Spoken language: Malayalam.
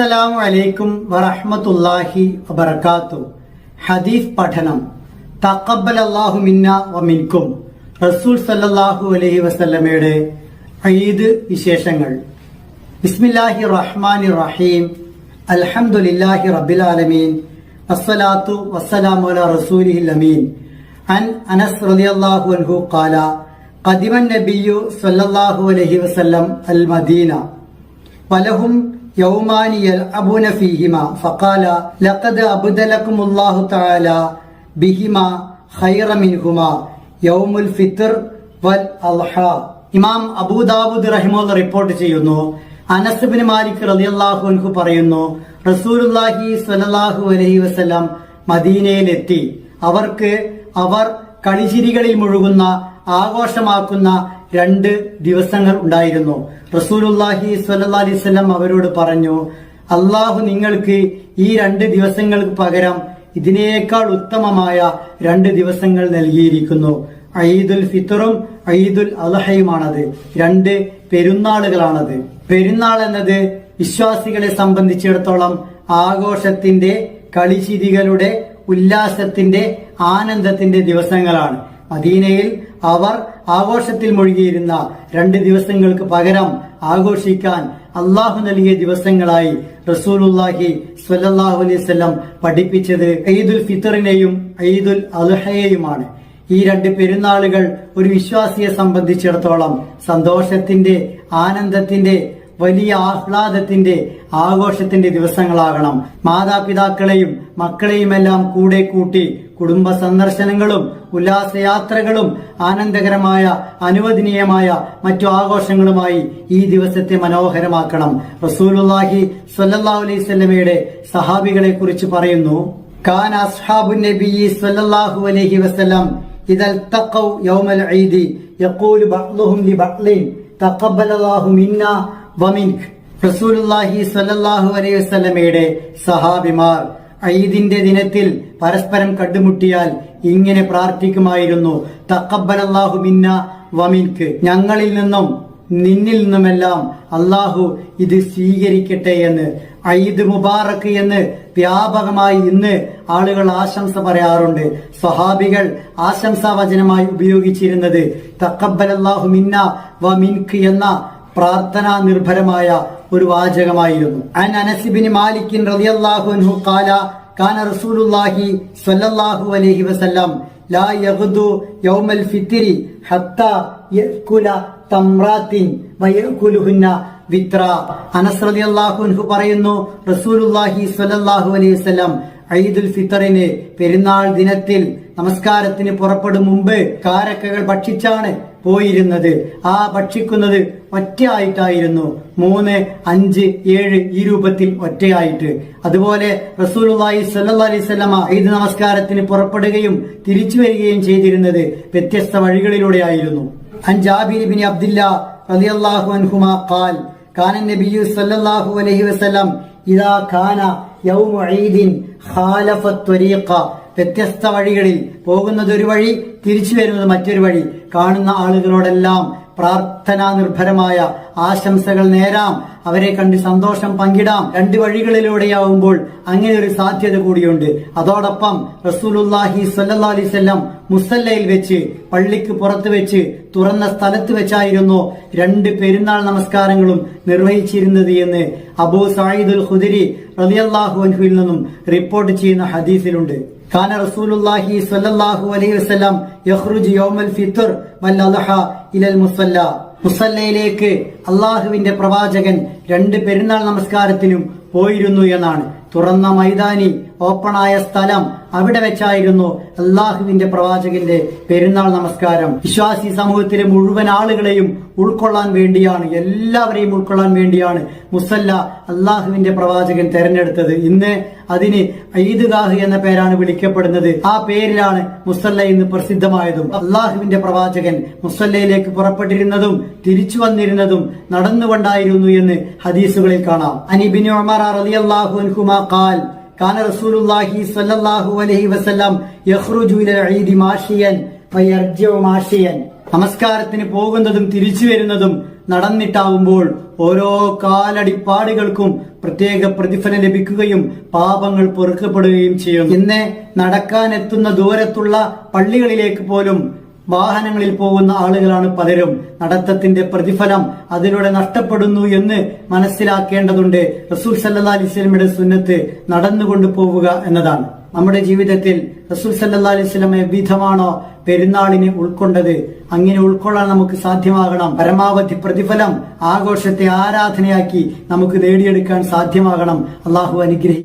അസ്സലാമു അലൈക്കും വറഹ്മത്തുള്ളാഹി വബറകാതുഹു. ഹദീസ് പഠനം. തഖബ്ബലല്ലാഹു മിന്നാ വമിൻകും. റസൂൽ സല്ലല്ലാഹു അലൈഹി വസല്ലമയുടെ ഈദ് വിശേഷങ്ങൾ. ബിസ്മില്ലാഹിർ റഹ്മാനിർ റഹീം. അൽഹംദുലില്ലാഹി റബ്ബിൽ ആലമീൻ. അസ്സലാത്തു വസ്സലാമു അലാ റസൂലിഹിൽ അമീൻ. അൻ അനസ് റളിയല്ലാഹു അൻഹു ഖാല ഖദിമൻ നബിയ്യു സല്ലല്ലാഹു അലൈഹി വസല്ലം അൽ മദീന വലഹും യൗമാനി യൽഅബൂന ഫീഹിമാ ഫഖാല ലഖദ് അബ്ദലകുമുല്ലാഹു തആല ബിഹിമാ ഖൈറ മിൻഹുമാ യൗമുൽ ഫിത്ർ വൽ അൽഹ. ഇമാം അബൂ ദാവൂദ് റഹിമഹുല്ലാഹ് റിപ്പോർട്ട് ചെയ്യുന്നു, അനസ് ഇബ്നു മാലിക് റളിയല്ലാഹു അൻഹു പറയുന്നു, റസൂലുള്ളാഹി സ്വല്ലല്ലാഹു അലൈഹി വസല്ലം മദീനയിലെത്തി. അവർ കളിചിരികളിൽ മുഴുകുന്ന ആഘോഷമാക്കുന്ന 2 ദിവസങ്ങൾ ഉണ്ടായിരുന്നു. റസൂലുള്ളാഹി സ്വല്ലല്ലാഹു അലൈഹി വസല്ലം അവരോട് പറഞ്ഞു, അള്ളാഹു നിങ്ങൾക്ക് ഈ 2 ദിവസങ്ങൾക്ക് പകരം ഇതിനേക്കാൾ ഉത്തമമായ 2 ദിവസങ്ങൾ നൽകിയിരിക്കുന്നു. ഈദുൽ ഫിത്റും ഈദുൽ അൽഹയുമാണത്. 2 പെരുന്നാളുകളാണത്. പെരുന്നാൾ എന്നത് വിശ്വാസികളെ സംബന്ധിച്ചിടത്തോളം ആഘോഷത്തിന്റെ, കളിചിരികളുടെ, ഉല്ലാസത്തിന്റെ, ആനന്ദത്തിന്റെ ദിവസങ്ങളാണ്. മദീനയിൽ അവർ ആഘോഷത്തിൽ മുഴുകിയിരുന്ന 2 ദിവസങ്ങൾക്ക് പകരം ആഘോഷിക്കാൻ അള്ളാഹു നൽകിയ ദിവസങ്ങളായി റസൂലുള്ളാഹി സ്വല്ലല്ലാഹു അലൈഹി വസല്ലം പഠിപ്പിച്ചത് ഈദുൽ ഫിത്റിനെയും ഈദുൽ അൽഹയെയുമാണ്. ഈ 2 പെരുന്നാളുകൾ ഒരു വിശ്വാസിയെ സംബന്ധിച്ചിടത്തോളം സന്തോഷത്തിന്റെ, ആനന്ദത്തിന്റെ, വലിയ ആഹ്ലാദത്തിന്റെ, ആഘോഷത്തിന്റെ ദിവസങ്ങളാകണം. മാതാപിതാക്കളെയും മക്കളെയുമെല്ലാം കൂടെ കൂട്ടി കുടുംബ സന്ദർശനങ്ങളും ഉല്ലാസയാത്രകളും ആനന്ദകരമായ, അനുവദനീയമായ മറ്റു ആഘോഷങ്ങളുമായി ഈ ദിവസത്തെ മനോഹരമാക്കണം. റസൂലുള്ളാഹി സ്വല്ലല്ലാഹു അലൈഹി വസല്ലമയുടെ സഹാബികളെ കുറിച്ച് പറയുന്നു, കാന അസ്ഹാബുൻ നബിയ്യി സ്വല്ലല്ലാഹു അലൈഹി വസല്ലം ഇദൽ തഖൗ യൗമൽ ഈദി യഖൂലു ബഅ്ദുഹും ലിബഅ്ദിൻ തഖബ്ബലല്ലാഹു മിന്നാ വമിൻക്. റസൂലുള്ളാഹി സ്വല്ലല്ലാഹു അലൈഹി വസല്ലമയുടെ സഹാബിമാർ ഈദിന്റെ ദിനത്തിൽ പരസ്പരം കണ്ടുമുട്ടിയാൽ ഇങ്ങനെ പ്രാർത്ഥിക്കുമായിരുന്നു, തഖബ്ബലല്ലാഹു മിന്നാ വമിൻക്. ഞങ്ങളിൽ നിന്നും നിന്നിൽ നിന്നുമെല്ലാം അള്ളാഹു ഇത് സ്വീകരിക്കട്ടെ എന്ന്. ഈദ് മുബാറക് എന്ന് വ്യാപകമായി ഇന്ന് ആളുകൾ ആശംസ പറയാറുണ്ട്. സ്വഹാബികൾ ആശംസാവചനമായി ഉപയോഗിച്ചിരുന്നത് തഖബ്ബലല്ലാഹു മിന്നാ വമിൻക് എന്ന പ്രാർത്ഥനാ നിർഭരമായ ഒരു വാചകമായിരുന്നു. അൻ അനസ് ഇബ്നു മാലിക് റളിയല്ലാഹു അൻഹു ഖാല കാന റസൂലുള്ളാഹി സ്വല്ലല്ലാഹു അലൈഹി വസല്ലം ലാ യഗ്ദു യൗമൽ ഫിത്രി ഹത്താ യഅകുല തംറാത്തിൻ വയഅകുലുഹുന്ന വിത്ര. അനസ് റളിയല്ലാഹു അൻഹു പറയുന്നു, റസൂലുള്ളാഹി സ്വല്ലല്ലാഹു അലൈഹി വസല്ലം ഈദുൽ ഫിത്റിന്, പെരുന്നാൾ ദിനത്തിൽ നമസ്കാരത്തിന് പുറപ്പെടും മുമ്പ് കാരക്കകൾ ഭക്ഷിച്ചാണ് പോയിരുന്നത്. ആ ഭക്ഷിക്കുന്നത് ഒറ്റയായിട്ടായിരുന്നു. 3, 5, 7 ഈ രൂപത്തിൽ ഒറ്റയായിട്ട്. അതുപോലെ റസൂലുള്ളാഹി സ്വല്ലല്ലാഹു അലൈഹി വസല്ലമ ഈദ് നമസ്കാരത്തിന് പുറപ്പെടുകയും തിരിച്ചു വരികയും ചെയ്തിരുന്നത് വ്യത്യസ്ത വഴികളിലൂടെയായിരുന്നു. അൻ ജാബിർ ഇബ്നു അബ്ദുല്ലാഹ് റളിയല്ലാഹു അൻഹുമാ ഖാൽ കാന നബിയ്യു സ്വല്ലല്ലാഹു അലൈഹി വസല്ലം ഇദാ കാന യൗമു ഈദിൻ ഖാലഫ ത്വരീഖ. വ്യത്യസ്ത വഴികളിൽ പോകുന്നത് ഒരു വഴി, തിരിച്ചു വരുന്നത് മറ്റൊരു വഴി. കാണുന്ന ആളുകളോടെല്ലാം പ്രാർത്ഥനാ നിർഭരമായ ആശംസകൾ നേരാം, അവരെ കണ്ട് സന്തോഷം പങ്കിടാം. 2 വഴികളിലൂടെയാവുമ്പോൾ അങ്ങനെ ഒരു സാധ്യത കൂടിയുണ്ട്. അതോടൊപ്പം റസൂലുള്ളാഹി സ്വല്ലല്ലാഹു അലൈഹി വസല്ലം മുസല്ലയിൽ വെച്ച്, പള്ളിക്ക് പുറത്ത് വെച്ച്, തുറന്ന സ്ഥലത്ത് വെച്ചായിരുന്നു 2 പെരുന്നാൾ നമസ്കാരങ്ങളും നിർവഹിച്ചിരുന്നത് എന്ന് അബൂ സഈദുൽ ഖുദരി റളിയല്ലാഹു അൻഹുവിൽ നിന്നും റിപ്പോർട്ട് ചെയ്യുന്ന ഹദീസിലുണ്ട്. കാന റസൂലുള്ളാഹി സ്വല്ലല്ലാഹു അലൈഹി വസല്ലം യഖ്റുജു യൗമൽ ഫിത്ർ വൽ അൽഹ ഇലൽ മുസല്ല. മുസല്ലയിലേക്ക് അള്ളാഹുവിന്റെ പ്രവാചകൻ 2 പെരുന്നാൾ നമസ്കാരത്തിനും പോയിരുന്നു എന്നാണ്. തുറന്ന മൈതാനി, ഓപ്പണായ സ്ഥലം, അവിടെ വെച്ചായിരുന്നു അള്ളാഹുവിന്റെ പ്രവാചകന്റെ പെരുന്നാൾ നമസ്കാരം. വിശ്വാസി സമൂഹത്തിലെ മുഴുവൻ ആളുകളെയും ഉൾക്കൊള്ളാൻ വേണ്ടിയാണ്, എല്ലാവരെയും ഉൾക്കൊള്ളാൻ വേണ്ടിയാണ് മുസല്ല അള്ളാഹുവിന്റെ പ്രവാചകൻ തെരഞ്ഞെടുത്തത്. ഇന്ന് അതിന് ഈദ്ഗാഹ് എന്ന പേരാണ് വിളിക്കപ്പെടുന്നത്. ആ പേരിലാണ് മുസല്ല ഇന്ന് പ്രസിദ്ധമായതും. അള്ളാഹുവിന്റെ പ്രവാചകൻ മുസല്ലയിലേക്ക് പുറപ്പെട്ടിരുന്നതും തിരിച്ചു വന്നിരുന്നതും നടന്നുകൊണ്ടായിരുന്നു എന്ന് ഹദീസുകളിൽ കാണാം. അൻ ഇബ്നു ഉമർ റളിയല്ലാഹു അൻഹുമാ ഖാൽ കാന റസൂലുള്ളാഹി സ്വല്ലല്ലാഹു അലൈഹി വസല്ലം യഖ്റുജു ഇലൽ ഈദി മാഷിയൻ വയർജിഉ മാഷിയൻ. നമസ്കാരത്തിന് പോകുന്നതും തിരിച്ചു വരുന്നതും നടന്നിട്ടാവുമ്പോൾ ഓരോ കാലടിപ്പാടുകൾക്കും പ്രത്യേക പ്രതിഫലം ലഭിക്കുകയും പാപങ്ങൾ പൊറുക്കപ്പെടുകയും ചെയ്യും. ഇന്ന് നടക്കാനെത്തുന്ന ദൂരത്തുള്ള പള്ളികളിലേക്ക് പോലും വാഹനങ്ങളിൽ പോകുന്ന ആളുകളാണ് പലരും. നടത്തത്തിന്റെ പ്രതിഫലം അതിലൂടെ നഷ്ടപ്പെടുന്നു എന്ന് മനസ്സിലാക്കേണ്ടതുണ്ട്. റസൂൽ സല്ലല്ലാഹു അലൈഹി വസല്ലമയുടെ സുന്നത്ത് നടന്നുകൊണ്ട് പോവുക എന്നതാണ്. നമ്മുടെ ജീവിതത്തിൽ റസൂൽ സല്ലല്ലാഹു അലൈഹി വസല്ലം വിധമാണോ പെരുന്നാളിനെ ഉൾക്കൊണ്ടത്, അങ്ങനെ ഉൾക്കൊള്ളാൻ നമുക്ക് സാധ്യമാകണം. പരമാവധി പ്രതിഫലം ആഘോഷത്തെ ആരാധനയാക്കി നമുക്ക് നേടിയെടുക്കാൻ സാധ്യമാകണം. അള്ളാഹു അനുഗ്രഹിക്കും.